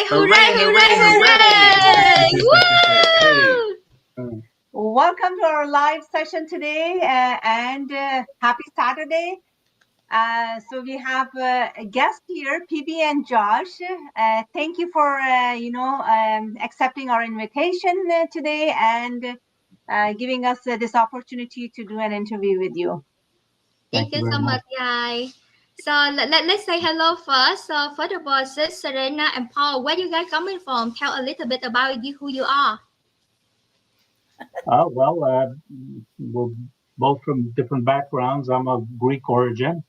Hooray, hooray, hooray! Woo! Welcome to our live session today and happy Saturday. So we have a guest here, PB and Josh. Thank you for, accepting our invitation today and giving us this opportunity to do an interview with you. Thank you so much, guys. So let's say hello first. So first of all, Sis, Serena, and Paul, where you guys coming from? Tell a little bit about you, who you are. We're both from different backgrounds. I'm of Greek origin.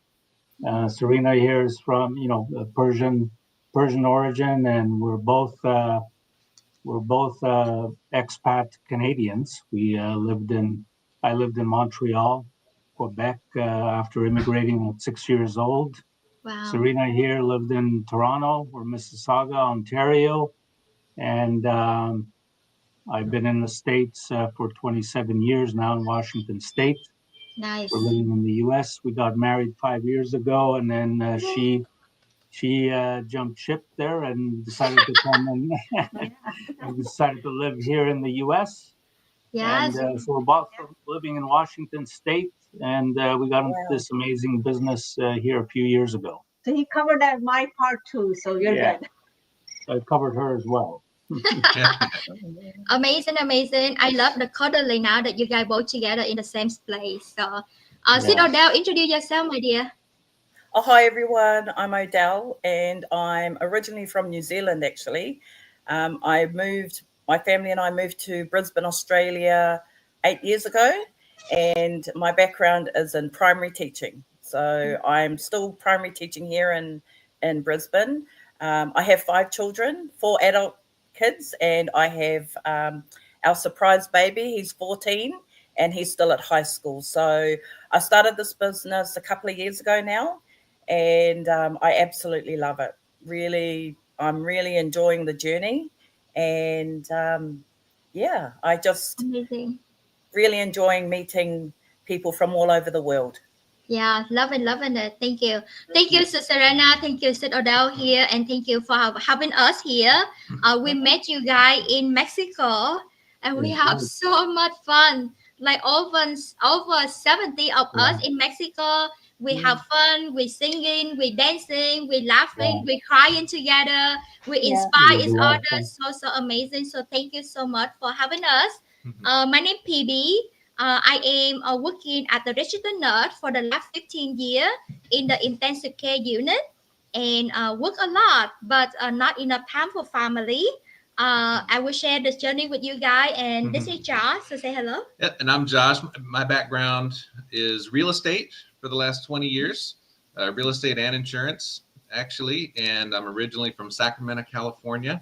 Serena here is from, Persian origin, and we're both expat Canadians. I lived in Montreal, Quebec, after immigrating at 6 years old. Wow. Serena here lived in Toronto or Mississauga, Ontario, and I've been in the States for 27 years now in Washington State. Nice. We're living in the U.S. We got married 5 years ago, and then she jumped ship there and decided to come and decided to live here in the U.S. Yes. And so we're both living in Washington State, and we got into this amazing business here a few years ago. So he covered my part too, so you're good. I covered her as well. Amazing. I love the cuddling now that you guys both together in the same place. So, Sid Odell, introduce yourself, my dear. Oh, hi everyone. I'm Odell, and I'm originally from New Zealand. Actually, my family and I moved to Brisbane, Australia, 8 years ago, and my background is in primary teaching. So I'm still primary teaching here in Brisbane. I have 5 children, 4 adult kids, and I have our surprise baby. He's 14 and he's still at high school. So I started this business a couple of years ago now, and I absolutely love it. I'm really enjoying the journey, and I just really enjoying meeting people from all over the world. Yeah, loving it. Thank you, Sis Serena. Thank you, Sid Odell here, and thank you for having us here. We met you guys in Mexico, and we have so much fun. Like over 70 of us in Mexico. We have fun. We singing. We dancing. We laughing. We crying together. We inspire each other. So amazing. So thank you so much for having us. My name is PB. I am working at the registered nurse for the last 15 years in the intensive care unit, and work a lot, but not enough time for family. I will share this journey with you guys, and this is Josh, so say hello. Yeah, and I'm Josh. My background is real estate for the last 20 years, real estate and insurance, actually, and I'm originally from Sacramento, California.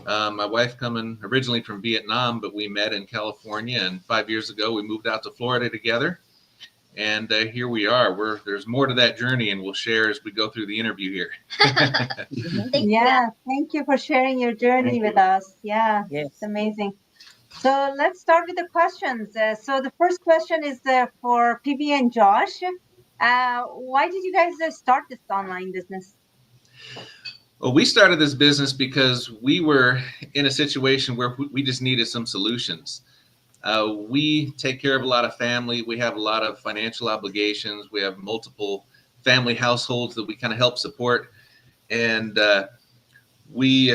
My wife coming originally from Vietnam, but we met in California, and 5 years ago we moved out to Florida together, and here we are. There's more to that journey, and we'll share as we go through the interview here. Thank you for sharing your journey with us. It's amazing. So let's start with the questions. So the first question is for PB and Josh. Why did you guys start this online business? Well, we started this business because we were in a situation where we just needed some solutions. We take care of a lot of family. We have a lot of financial obligations. We have multiple family households that we kind of help support. And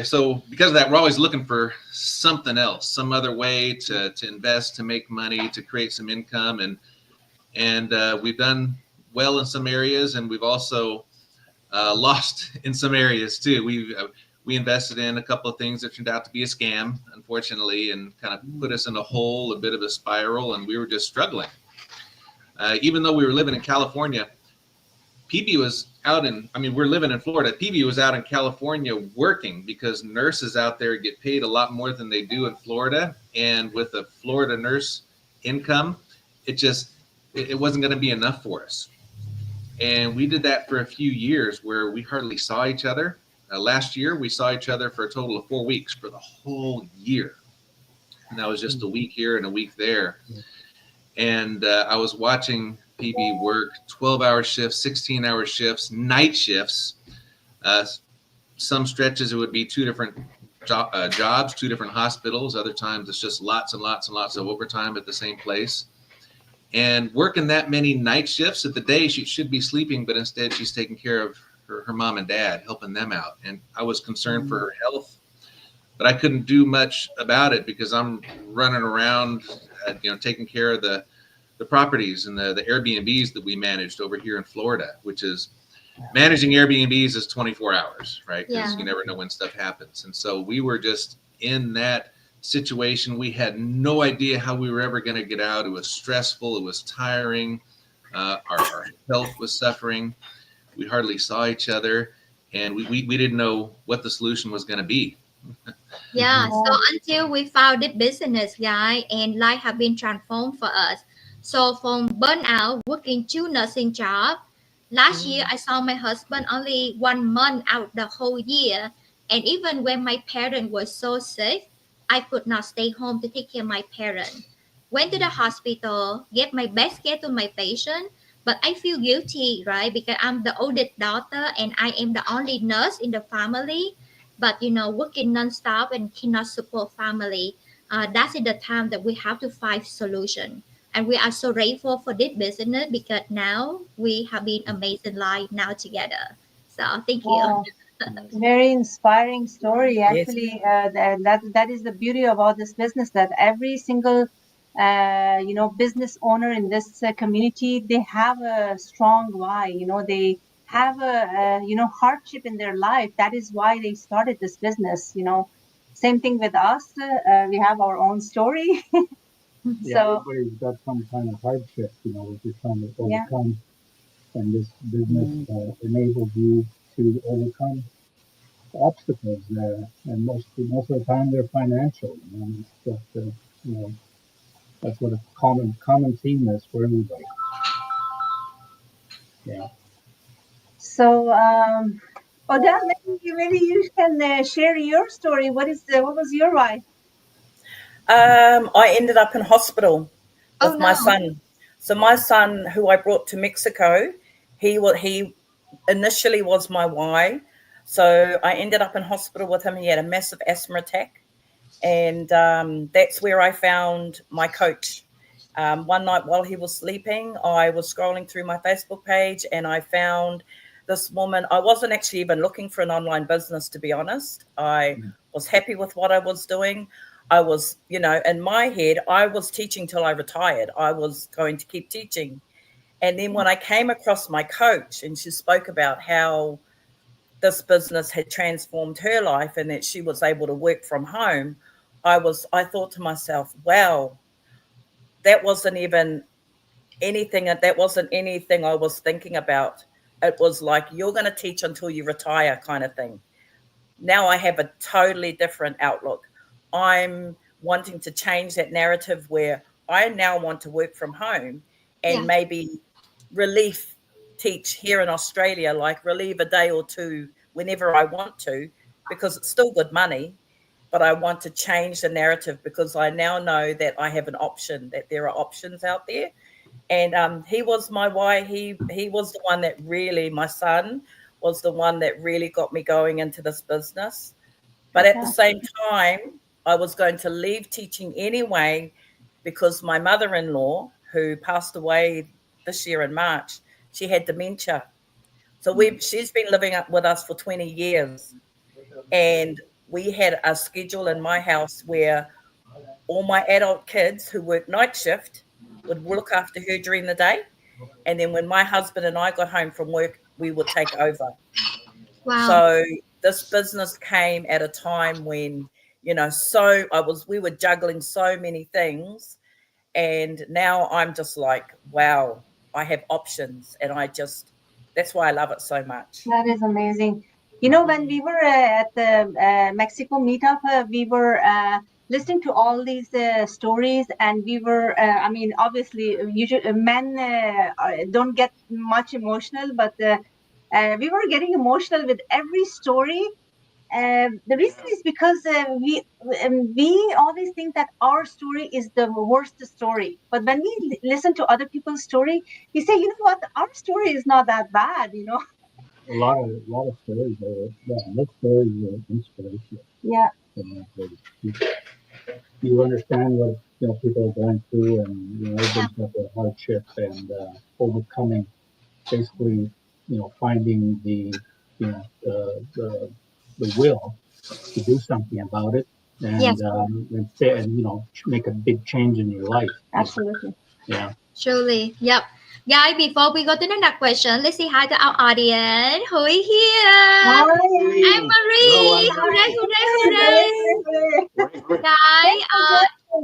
so because of that, we're always looking for something else, some other way to invest, to make money, to create some income. And we've done well in some areas, and we've also lost in some areas too. We invested in a couple of things that turned out to be a scam, unfortunately, and kind of put us in a hole, a bit of a spiral, and we were just struggling. Even though we were living in California, PB was we're living in Florida. PB was out in California working because nurses out there get paid a lot more than they do in Florida. And with a Florida nurse income, it wasn't going to be enough for us. And we did that for a few years where we hardly saw each other. Last year, we saw each other for a total of 4 weeks for the whole year. And that was just a week here and a week there. And I was watching PB work 12-hour shifts, 16-hour shifts, night shifts, some stretches it would be 2 different jobs, 2 different hospitals. Other times it's just lots and lots and lots of overtime at the same place. And working that many night shifts at the day, she should be sleeping, but instead she's taking care of her mom and dad, helping them out. And I was concerned for her health, but I couldn't do much about it because I'm running around, taking care of the properties and the Airbnbs that we managed over here in Florida, which is managing Airbnbs is 24 hours, right? Because Yeah. you never know when stuff happens. And so we were just in that situation. We had no idea how we were ever going to get out. It was stressful. It was tiring. Our health was suffering. We hardly saw each other, and we didn't know what the solution was going to be. Yeah, so until we found this business, guy, and life have been transformed for us. So from burnout, working 2 nursing job, last year I saw my husband only 1 month out the whole year, and even when my parents were so sick, I could not stay home to take care of my parents. Went to the hospital, gave my best care to my patient, but I feel guilty, right? Because I'm the oldest daughter and I am the only nurse in the family. But working non-stop and cannot support family, that's the time that we have to find solution. And we are so grateful for this business because now we have been amazing life now together. So thank you. Wow. Very inspiring story. Yes. Actually, that is the beauty about this business, that every single business owner in this community, they have a strong why. They have a hardship in their life. That is why they started this business. Same thing with us. We have our own story. Yeah, So everybody's got some kind of hardship, which you're trying to Yeah. overcome. And this business enables you to overcome obstacles there. And most of the time they're financial. It's just, that's what a common theme is for everybody. Yeah. So, Odell, maybe you can share your story. What was your why? I ended up in hospital with Oh, my no. son. So my son, who I brought to Mexico, he initially was my why. So I ended up in hospital with him. He had a massive asthma attack, and that's where I found my coach. One night while he was sleeping, I was scrolling through my Facebook page and I found this woman. I wasn't actually even looking for an online business, to be honest. I was happy with what I was doing. I was, in my head, I was teaching till I retired. I was going to keep teaching. And then when I came across my coach and she spoke about how this business had transformed her life and that she was able to work from home, I thought to myself, wow, that wasn't even anything. That wasn't anything I was thinking about. It was like, you're going to teach until you retire kind of thing. Now I have a totally different outlook. I'm wanting to change that narrative where I now want to work from home and maybe relief teach here in Australia, like relieve a day or two whenever I want to, because it's still good money. But I want to change the narrative because I now know that I have an option, that there are options out there. And he was my why. He was the one that really, my son was the one that really got me going into this business. But at the same time, I was going to leave teaching anyway because my mother-in-law, who passed away this year in March, she had dementia. So she's been living up with us for 20 years. And we had a schedule in my house where all my adult kids who work night shift would look after her during the day. And then when my husband and I got home from work, we would take over. Wow. So this business came at a time when, we were juggling so many things. And now I'm just like, wow, I have options. And that's why I love it so much. That is amazing. When we were at the Mexico meetup, we were listening to all these stories, and we were, obviously, usually men don't get much emotional, but we were getting emotional with every story. The reason is because we always think that our story is the worst story. But when we listen to other people's story, we say, you know what, our story is not that bad, a lot of stories are, most stories are inspirational. Yeah. You understand what people are going through, and everybody's got their hardship and overcoming, basically, finding the the will to do something about it, Yes, and make a big change in your life. Absolutely. Yeah. truly. Yep. Guys, before we go to the next question, let's say hi to our audience. Who is here? Hi. Anne-Marie. Hooray, hooray, hooray. Guys,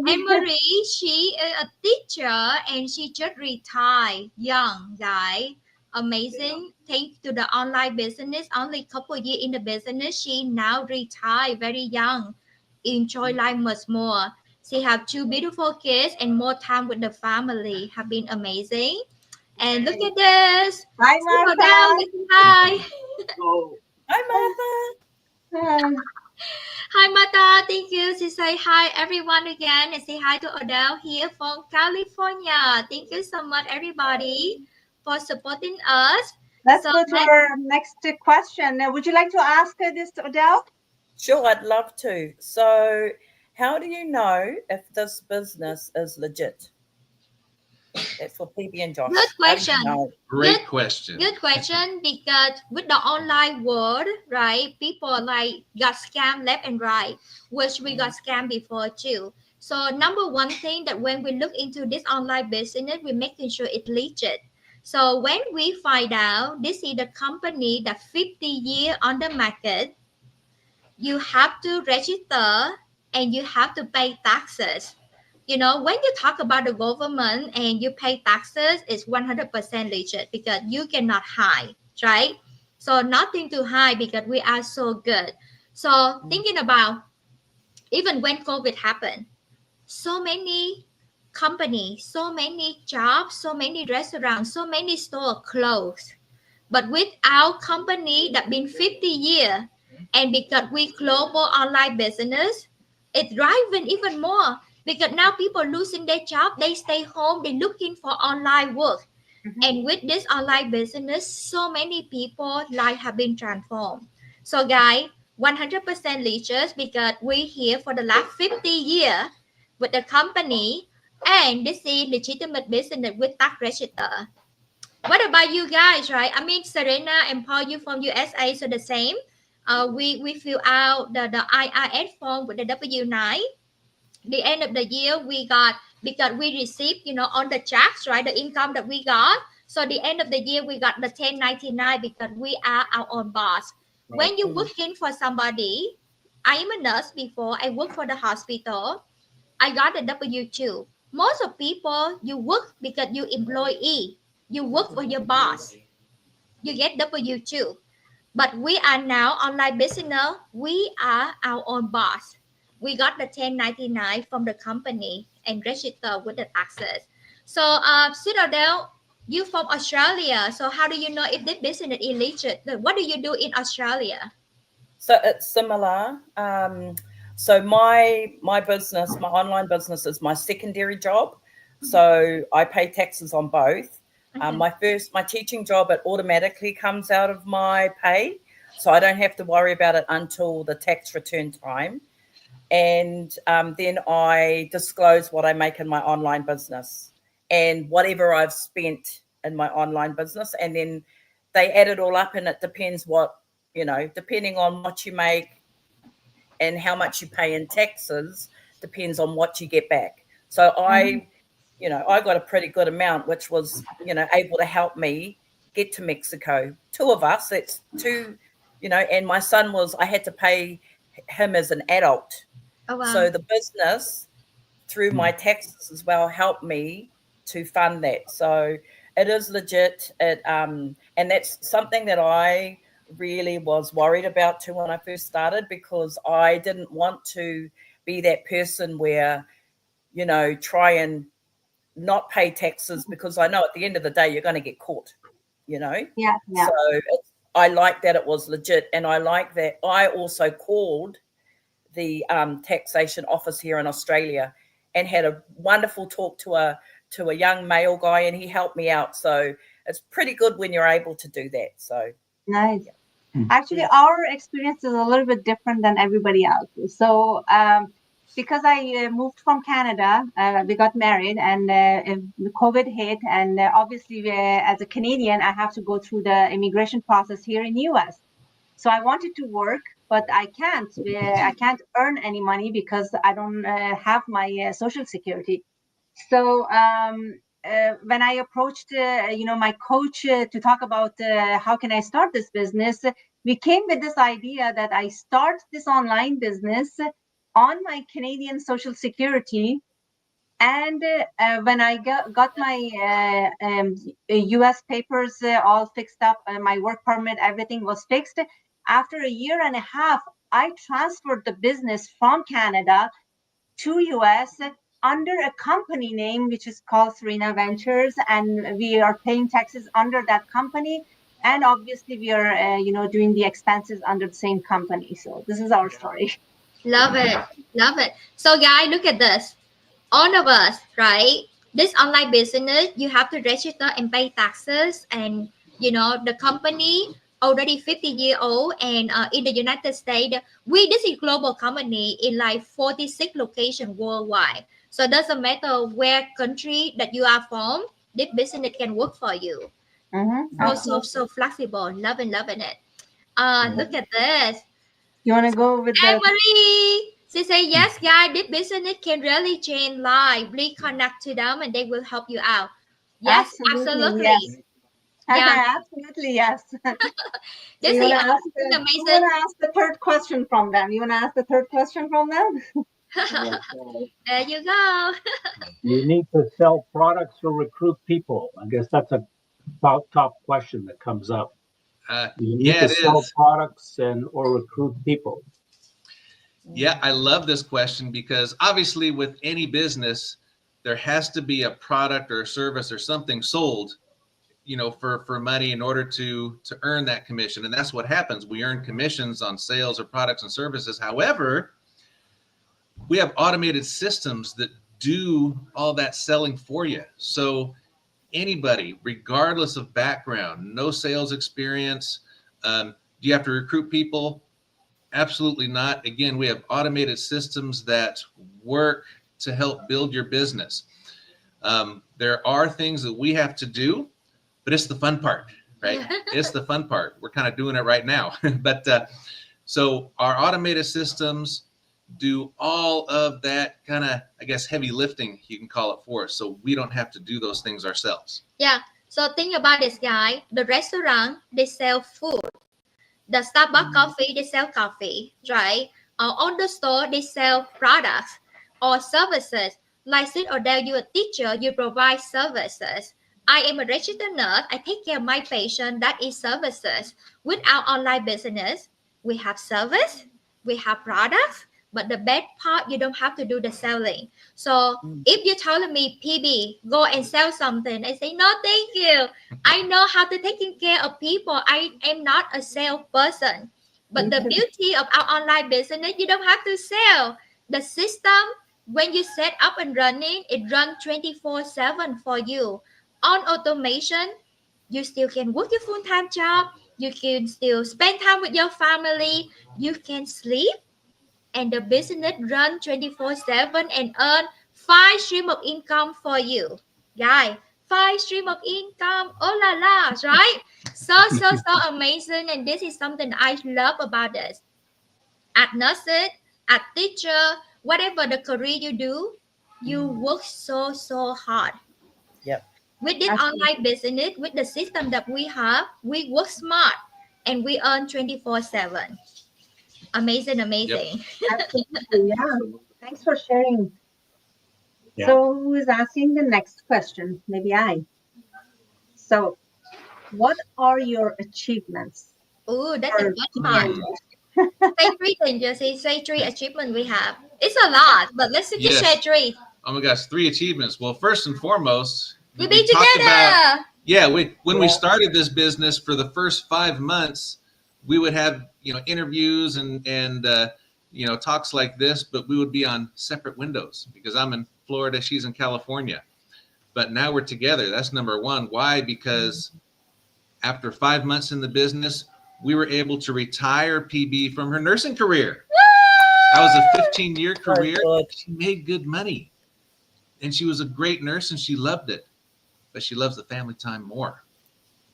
Anne-Marie, she is a teacher and she just retired young, guys. Amazing. Thanks to the online business, only couple years in the business, she now retired very young. Enjoy life much more. She have 2 beautiful kids and more time with the family. Have been amazing. And look at this. Hi, Slow down. Martha. Hi. Hi, Martha. Hi, Mata. Thank you. She say hi, everyone again. And say hi to Odell here from California. Thank you so much, everybody, for supporting us. Let's So go to our next question. Would you like to ask this, Odell? Sure, I'd love to. So, how do you know if this business is legit? That's for PB and Josh. good How do you question. know? Great question. Good question, because with the online world, right, people like got scammed left and right, which we got scammed before too. So number one thing that when we look into this online business, we're making sure it's legit. So when we find out this is the company that 50 year on the market, you have to register and you have to pay taxes. When you talk about the government and you pay taxes, it's 100% legit because you cannot hide, right? So nothing to hide because we are so good. So thinking about even when COVID happened, so many companies, so many jobs, so many restaurants, so many stores closed. But with our company that been 50 years, and because we global online business, it's driving even more because now people losing their job, they stay home, they're looking for online work. And with this online business, so many people life have been transformed. So guys, 100% legit because we here for the last 50 years with the company, and this is legitimate business with tax register. What about you guys, right? I mean, Serena and Paul, you from USA, so the same. We fill out the IRS form with the W-9. The end of the year, we got, because we received, on the checks, right, the income that we got. So the end of the year, we got the 1099 because we are our own boss. When you working for somebody, I am a nurse before, I work for the hospital. I got a W-2. Most of people, you work because you employee. You work for your boss. You get W-2. But we are now online business. We are our own boss. We got the 1099 from the company and register with the taxes. So, Citadel, you from Australia. So how do you know if this business is legit? What do you do in Australia? So it's similar. So my business, my online business, is my secondary job. So I pay taxes on both. My teaching job, it automatically comes out of my pay, so I don't have to worry about it until the tax return time. And then I disclose what I make in my online business and whatever I've spent in my online business, and then they add it all up, and it depends depending on what you make and how much you pay in taxes, depends on what you get back. So I got a pretty good amount, which was, able to help me get to Mexico. Two of us, that's two, and my son I had to pay him as an adult. Oh, wow. So the business, through my taxes as well, helped me to fund that. So it is legit. And that's something that I really was worried about too when I first started, because I didn't want to be that person where, try and not pay taxes, because I know at the end of the day you're going to get caught, Yeah. So I like that it was legit, and I like that I also called the taxation office here in Australia and had a wonderful talk to a young male guy, and he helped me out. So it's pretty good when you're able to do that. So Nice. Mm. Actually, our experience is a little bit different than everybody else's. So, because I moved from Canada, we got married, and COVID hit, and obviously, as a Canadian, I have to go through the immigration process here in US. So I wanted to work, but I can't. I can't earn any money because I don't have my Social Security. So when I approached, my coach to talk about how can I start this business, we came with this idea that I start this online business on my Canadian Social Security. And when I got my US papers all fixed up, my work permit, everything was fixed. After a year and a half, I transferred the business from Canada to US under a company name, which is called Serena Ventures. And we are paying taxes under that company. And obviously we are, doing the expenses under the same company. So this is our story. Love it. Love it. So, guys, look at this. All of us, right? This online business, you have to register and pay taxes. And, the company already 50-year-old. And in the United States, this is global company in like 46 locations worldwide. So it doesn't matter where country that you are from, this business can work for you. So flexible. Loving it. Look at this. You want to go with Anne the Marie, she say yes, guys. This business can really change life. Please connect to them, and they will help you out. Yes, absolutely. Yes. Yeah. Absolutely, yes. So This you is want to amazing. ask the third question from them? You want to ask the third question from them? There you go. You need to sell products or recruit people. I guess that's a top question that comes up. You need Yeah, to it sell is. products or recruit people. Yeah, I love this question because obviously with any business, there has to be a product or a service or something sold, for money in order to earn that commission. And that's what happens. We earn commissions on sales of products and services. However, we have automated systems that do all that selling for you. So anybody, regardless of background, no sales experience, do you have to recruit people? Absolutely not. Again, we have automated systems that work to help build your business. There are things that we have to do, but it's the fun part, right? It's the fun part. We're kind of doing it right now. But so our automated systems do all of that kind of, I guess, heavy lifting, you can call it, for us. So we don't have to do those things ourselves. Yeah. So think about this, guy. The restaurant, they sell food. The Starbucks coffee, they sell coffee, right? On the store, they sell products or services. Like Sid Odell, you're a teacher, you provide services. I am a registered nurse. I take care of my patient. That is services. With our online business, we have service, we have products, but the best part, you don't have to do the selling. So if you're telling me, PB, go and sell something, I say, no, thank you. I know how to taking care of people. I am not a salesperson. But the beauty of our online business, you don't have to sell. The system, when you set up and running, it runs 24/7 for you. On automation, you still can work your full-time job. You can still spend time with your family. You can sleep. And the business run 24/7 and earn 5 stream of income for you. Guys, 5 stream of income. Oh la la, right? So amazing. And this is something I love about this. At nursing, at teacher, whatever the career you do, you work so hard. Yep. With this online business, with the system that we have, we work smart and we earn 24/7. Amazing. Absolutely, yeah. Thanks for sharing. Yeah. So who is asking the next question? Maybe I. So what are your achievements? Oh, that's a for good PB part. and Josh? Say 3 things, Josie. Say 3 achievements we have. It's a lot, but let's just Yes. share 3. Oh my gosh, 3 achievements. Well, first and foremost, We we be talked together. when we started this business, for the first 5 months, we would have, interviews and talks like this, but we would be on separate windows because I'm in Florida, she's in California. But now we're together. That's number one. Why? Because after 5 months in the business, we were able to retire PB from her nursing career. That was a 15-year career. good. She made good money, and she was a great nurse, and she loved it. But she loves the family time more,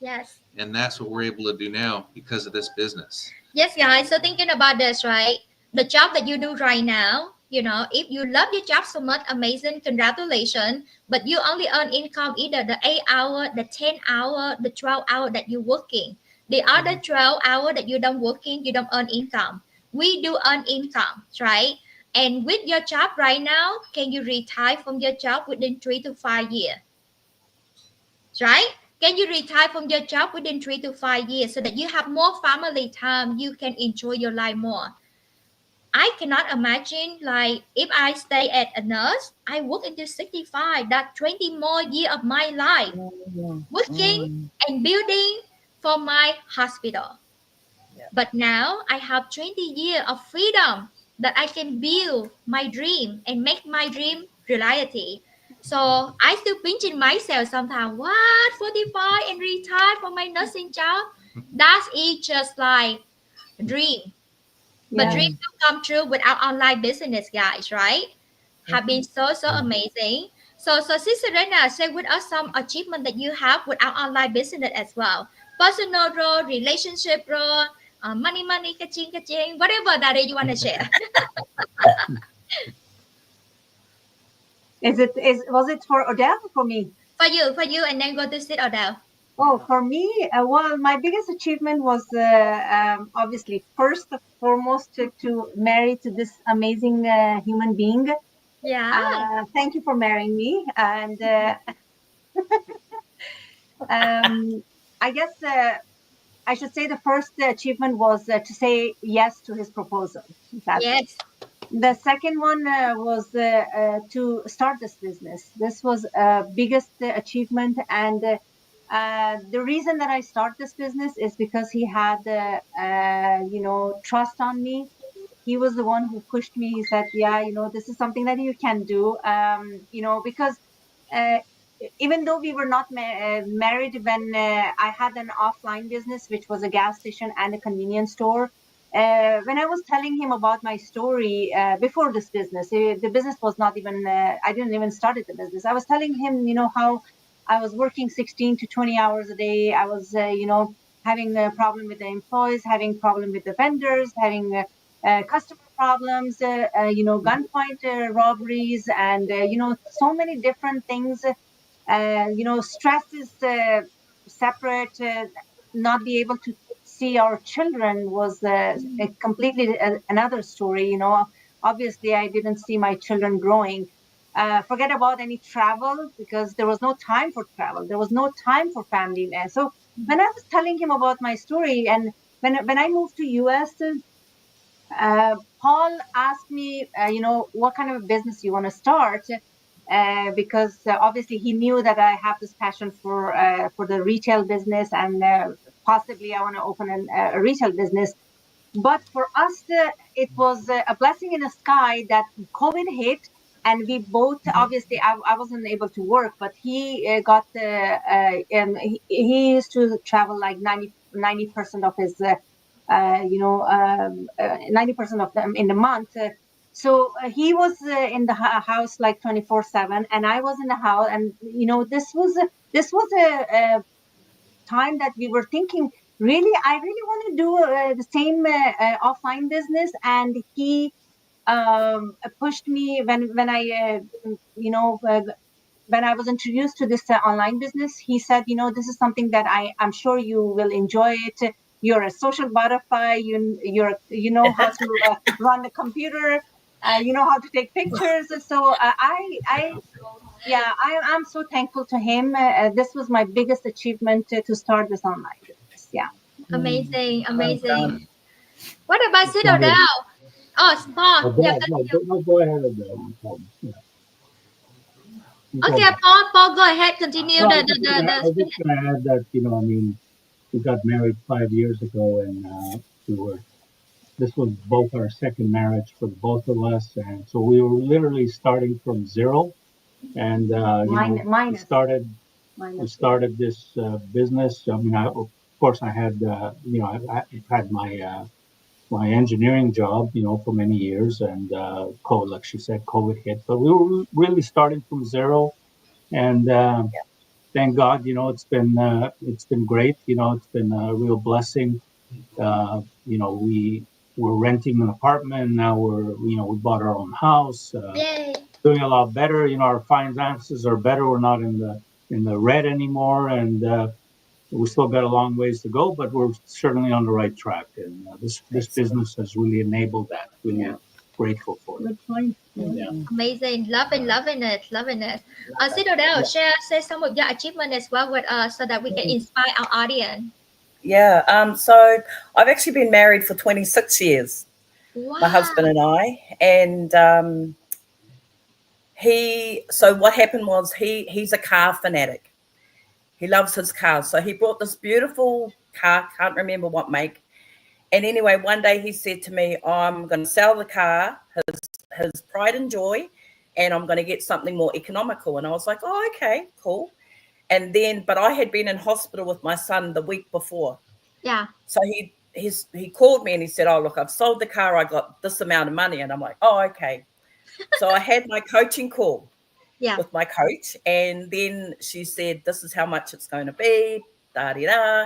Yes. and that's what we're able to do now because of this business. Yes, guys. So thinking about this, right? The job that you do right now, you know, if you love your job so much, amazing, congratulations. But you only earn income either the 8 hour, the 10 hour, the 12 hour that you're working. The other 12 hour that you don't working, you don't earn income. We do earn income, right? And with your job right now, can you retire from your job within 3 to 5 years? Right? Can you retire from your job within 3 to 5 years so that you have more family time? You can enjoy your life more. I cannot imagine like if I stay at a nurse, I work until 65. That's 20 more years of my life working and building for my hospital. Yeah. But now I have 20 years of freedom that I can build my dream and make my dream reality. So I still pinching myself sometimes. What 45 and retire from my nursing job? That is just like a dream. But Yeah. dreams don't come true without online business, guys, right? Have been so amazing. So Sister Rena, share with us some achievement that you have without online business as well. Personal role, relationship role, money, ka-ching, whatever that is you want to share. Was it for Odell or for me? For you, and then go to sit Odell. Oh, for me, well, my biggest achievement was obviously first and foremost to marry to this amazing human being. Yeah. Thank you for marrying me. And I guess I should say the first achievement was to say yes to his proposal. Yes. The second one was to start this business. This was biggest achievement, and the reason that I start this business is because he had, trust on me. He was the one who pushed me. He said, "Yeah, this is something that you can do." Because even though we were not married when I had an offline business, which was a gas station and a convenience store. When I was telling him about my story before this business, the business was not even, I didn't even start the business. I was telling him, how I was working 16 to 20 hours a day. I was, having a problem with the employees, having problem with the vendors, having customer problems, gunpoint robberies, and, so many different things. Stress is separate, not be able to see our children was a completely another story. Obviously I didn't see my children growing. Forget about any travel, because there was no time for travel. There was no time for family. So when I was telling him about my story, and when I moved to US, Paul asked me, what kind of a business you want to start? Because obviously he knew that I have this passion for the retail business, and possibly I want to open a retail business. But for us, it was a blessing in the sky that COVID hit, and we both, obviously, I wasn't able to work, but he got he used to travel like 90% of his 90% of them in the month. So he was in the house like 24/7, and I was in the house. And this was a time that we were thinking, really, I really want to do the same offline business. And he pushed me when I when I was introduced to this online business. He said, this is something that I'm sure you will enjoy it. You're a social butterfly. You know how to run the computer. You know how to take pictures. So I'm so thankful to him. This was my biggest achievement to start this online business. Yeah. Amazing. What about sit Odell? Oh, Paul. Yeah. Go ahead, Odell. Yeah. Okay, Paul, go ahead. Continue I was just going to add that, we got married 5 years ago, and this was both our second marriage for both of us. And so we were literally starting from zero. And, we started this business. I mean, course, I had I had my engineering job, for many years, and COVID, like she said, COVID hit, but we were really starting from zero, and thank God, it's been great. It's been a real blessing. We were renting an apartment. Now we bought our own house. Yay. Doing a lot better. Our finances are better. We're not in the red anymore, and we still got a long ways to go, but we're certainly on the right track. And this business has really enabled that. Really grateful for it. Yeah. Amazing. Loving it. Sid Odell, share some of your achievement as well with us so that we can inspire our audience. Yeah. So I've actually been married for 26 years, Wow. my husband and I. And so what happened was he's a car fanatic. He loves his cars. So he bought this beautiful car, can't remember what make. And anyway, one day he said to me, I'm going to sell the car, his pride and joy, and I'm going to get something more economical. And I was like, oh, okay, cool. And then, but I had been in hospital with my son the week before. Yeah. So he called me and he said, oh, look, I've sold the car. I got this amount of money. And I'm like, oh, okay. So I had my coaching call. Yeah. With my coach, and then she said, this is how much it's going to be, da-di-da.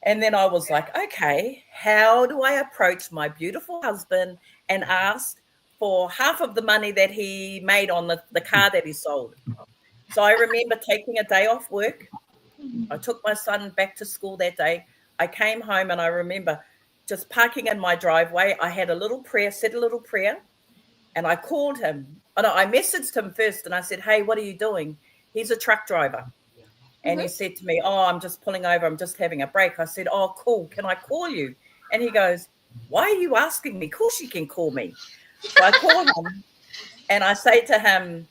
And then I was like, okay, how do I approach my beautiful husband and ask for half of the money that he made on the car that he sold? So I remember taking a day off work. I took my son back to school that day. I came home and I remember just parking in my driveway. I had a little prayer, said a little prayer, and I called him. I messaged him first and I said, hey, what are you doing? He's a truck driver. And he said to me, oh, I'm just pulling over. I'm just having a break. I said, oh, cool. Can I call you? And he goes, why are you asking me? Of course you can call me. So I call him and I say to him,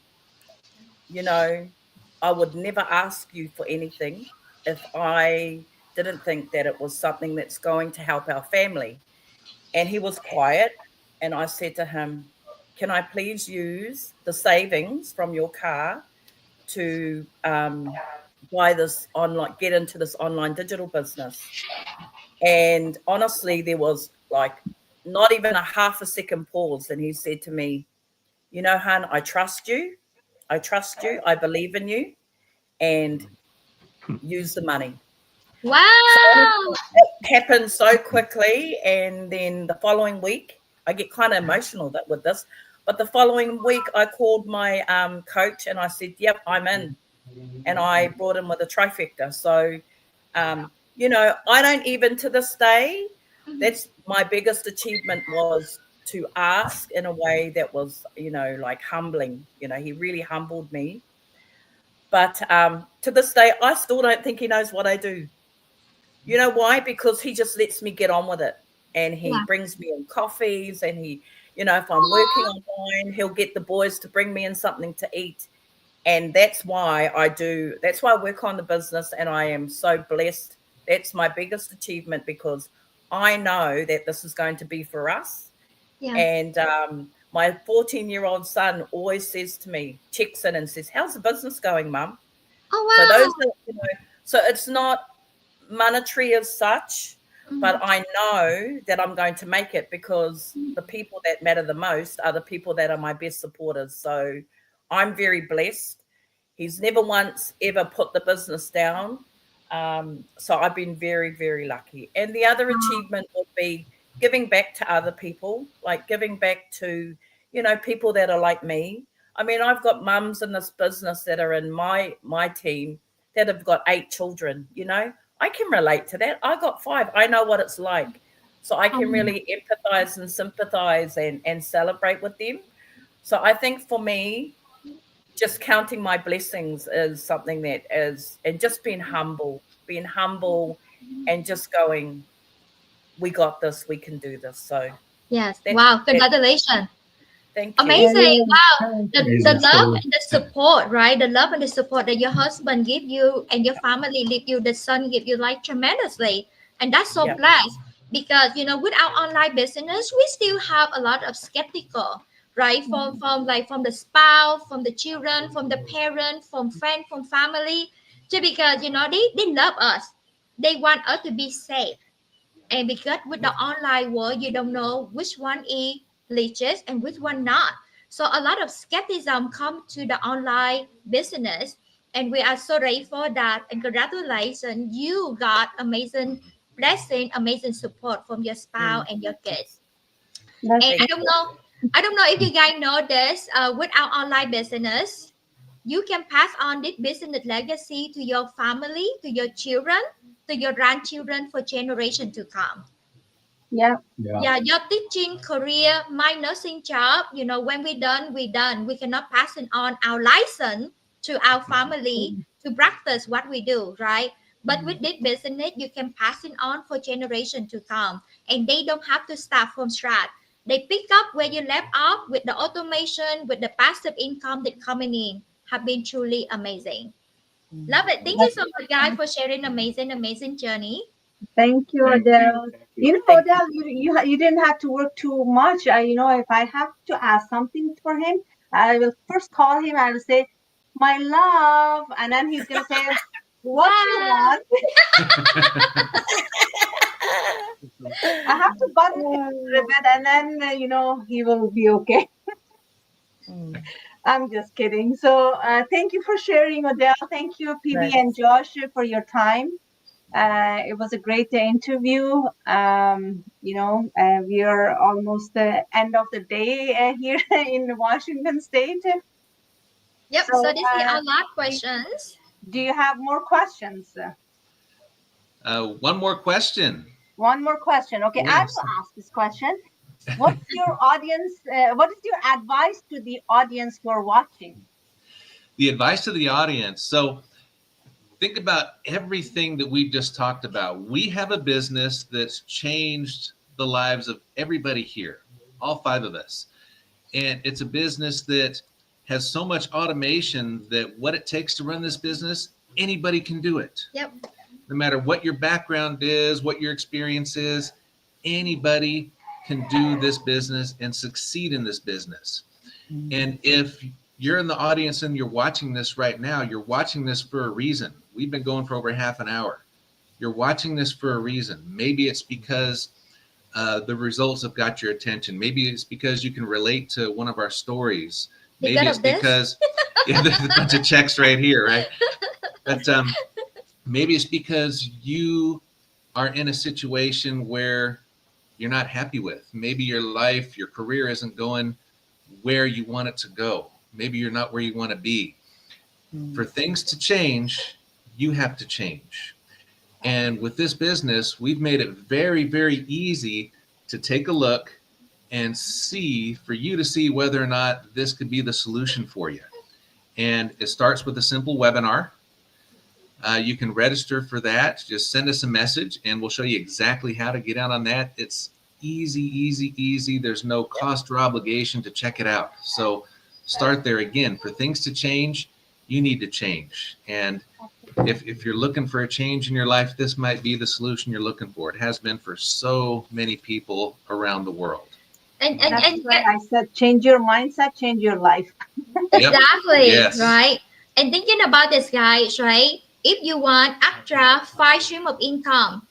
I would never ask you for anything if I didn't think that it was something that's going to help our family. And he was quiet. And I said to him, can I please use the savings from your car to buy this online, get into this online digital business? And honestly, there was like not even a half a second pause. And he said to me, hon, I trust you. I believe in you, and use the money. Wow. So it happened so quickly. And then the following week, I get kind of emotional with this. But the following week, I called my coach and I said, yep, I'm in. And I brought him with a trifecta. So, I don't even to this day, that's my biggest achievement, was to ask in a way that was, like humbling. He really humbled me. But to this day, I still don't think he knows what I do. You know why? Because he just lets me get on with it. And he brings me in coffees, and he, if I'm working online, he'll get the boys to bring me in something to eat. And that's why I work on the business, and I am so blessed. That's my biggest achievement, because I know that this is going to be for us. Yeah. And my 14-year-old son always says to me, checks in and says, how's the business going, Mum? Oh, wow. So it's not monetary as such, but I know that I'm going to make it, because the people that matter the most are the people that are my best supporters. So I'm very blessed. He's never once ever put the business down. So I've been very, very lucky. And the other achievement would be giving back to other people, like giving back to, people that are like me. I mean, I've got mums in this business that are in my team that have got 8 children, I can relate to that. I got 5. I know what it's like. So I can really empathize and sympathize and celebrate with them. So I think for me, just counting my blessings is something that is, and just being humble and just going, we got this, we can do this. So yes. Wow. Congratulations. Thank you. Amazing. Wow. The love and the support, right? The love and the support that your husband give you and your family give you, the son give you, like tremendously. And that's so blessed, because, with our online business, we still have a lot of skeptical, right? From the spouse, from the children, from the parents, from friends, from family, just because, they love us. they want us to be safe. And because with the online world, you don't know which one is legit and which one not. So a lot of skepticism come to the online business. And we are so grateful that, and congratulations, you got amazing blessing, amazing support from your spouse and your kids. That's And I don't know if you guys know this. With our online business, you can pass on this business legacy to your family, to your children, to your grandchildren for generation to come. yeah. Yeah, your teaching career, my nursing job, when we done, we done. We cannot pass it on our license to our family to practice what we do, right? But with this business, you can pass it on for generation to come. And they don't have to start from scratch. They pick up where you left off with the automation, with the passive income that coming in, have been truly amazing. Love it. Thank you so much, guys, for sharing amazing journey. Thank you, Thank you. Adele. Thank you. You know, Adele, you didn't have to work too much. If I have to ask something for him, I will first call him. I will say, "My love," and then he's gonna say, "What you want?" I have to button him a little bit, and then he will be okay. I'm just kidding. So thank you for sharing, Adele. Thank you, PB and Josh, for your time. It was a great interview. We are almost the end of the day here in Washington State. Yep. So, So this is our last questions. Do you have more questions? One more question. One more question. Okay, I Yes. will ask this question. What's your audience? What is your advice to the audience who are watching? The advice to the audience. So think about everything that we've just talked about. We have a business that's changed the lives of everybody here, all 5 of us. And it's a business that has so much automation that what it takes to run this business, anybody can do it. Yep. No matter what your background is, what your experience is, anybody can do this business and succeed in this business. And if you're in the audience and you're watching this right now, you're watching this for a reason. We've been going for over half an hour. You're watching this for a reason. Maybe it's because the results have got your attention. Maybe it's because you can relate to one of our stories. Maybe it's because there's a bunch of checks right here, right? But maybe it's because you are in a situation where you're not happy with. Maybe your life, your career isn't going where you want it to go. Maybe you're not where you want to be. For things to change, you have to change. And with this business, we've made it very, very easy to take a look and see, for you to see whether or not this could be the solution for you. And it starts with a simple webinar. You can register for that. Just send us a message and we'll show you exactly how to get out on that. It's easy. There's no cost or obligation to check it out. So start there. Again, for things to change, you need to change. And if you're looking for a change in your life, this might be the solution you're looking for. It has been for so many people around the world. And That's why I said, change your mindset, change your life. exactly, Yes. right? And thinking about this, guys, right? If you want extra 5 stream of income,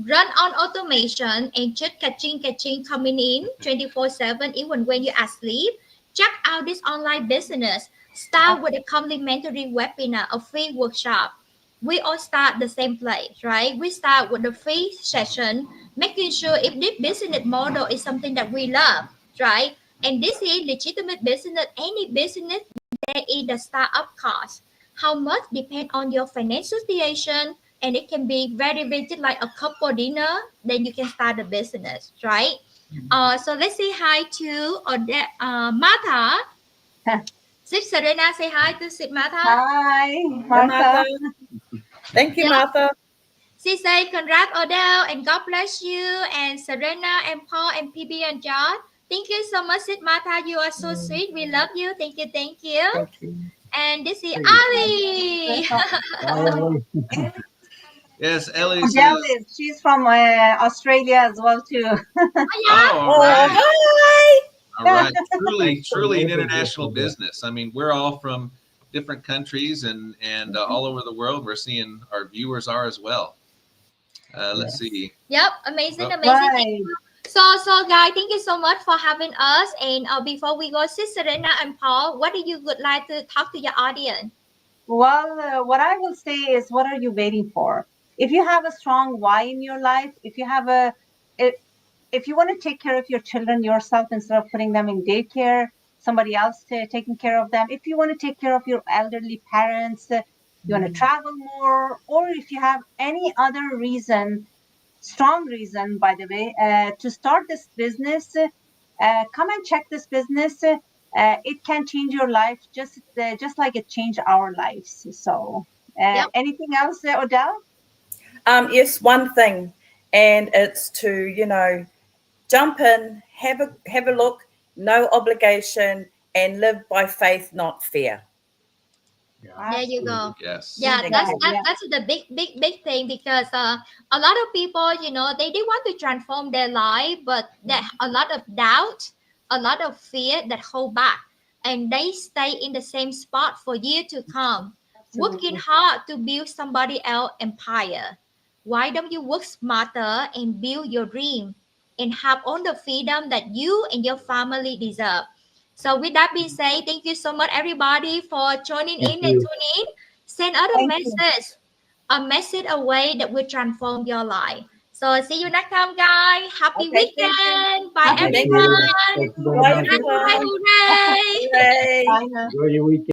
run on automation and just catching coming in 24/7, even when you're asleep, check out this online business. Start with a complimentary webinar, a free workshop. We all start the same place, right? We start with the free session, making sure if this business model is something that we love, right? And this is legitimate business. Any business, there is the startup cost. How much depends on your financial situation, and it can be very basic, like a couple dinner. Then you can start a business, right? So let's say hi to Martha. Sis Serena, say hi to Sis Martha. Hi, Martha. Thank you, Yeah. Martha. She say, congrats, Odell, and God bless you, and Serena, and Paul, and PB, and John. Thank you so much, Sis Martha. You are so sweet. We love you. Thank you. Thank you. And this is Thank you. Ali. Yes, Ellie Adele says, she's from Australia as well too. all right. Hi. All right. Truly an international business. I mean, we're all from different countries and all over the world. We're seeing our viewers are as well. Let's see. Yep, amazing, Oh. amazing. Right. So guys, thank you so much for having us. And before we go, Sister Serena and Paul, what do you would like to talk to your audience? Well, what I will say is, what are you waiting for? If you have a strong why in your life, if you have if you want to take care of your children yourself instead of putting them in daycare, somebody else taking care of them. If you want to take care of your elderly parents, you want to travel more, or if you have any other reason, strong reason, by the way, to start this business, come and check this business. It can change your life just like it changed our lives. So, Yep. anything else, Odell? Yes, one thing, and it's to, you know, jump in, have a look, no obligation, and live by faith, not fear. There you go. Yes. Yeah, Thank that's you. that's the big thing, because a lot of people, you know, they want to transform their life, but there a lot of doubt, a lot of fear that hold back, and they stay in the same spot for years to come, working hard to build somebody else empire. Why don't you work smarter and build your dream and have all the freedom that you and your family deserve? So with that being said, thank you so much everybody for joining Thank in and you. tuning in. Send out Thank you. a message away that will transform your life. So see you next time, guys. Happy Okay, thank you. weekend. Bye, Happy Thank everyone. you. Thank you very Bye, much. Hooray, everyone. hooray. Hooray. Bye now. Enjoy your weekend.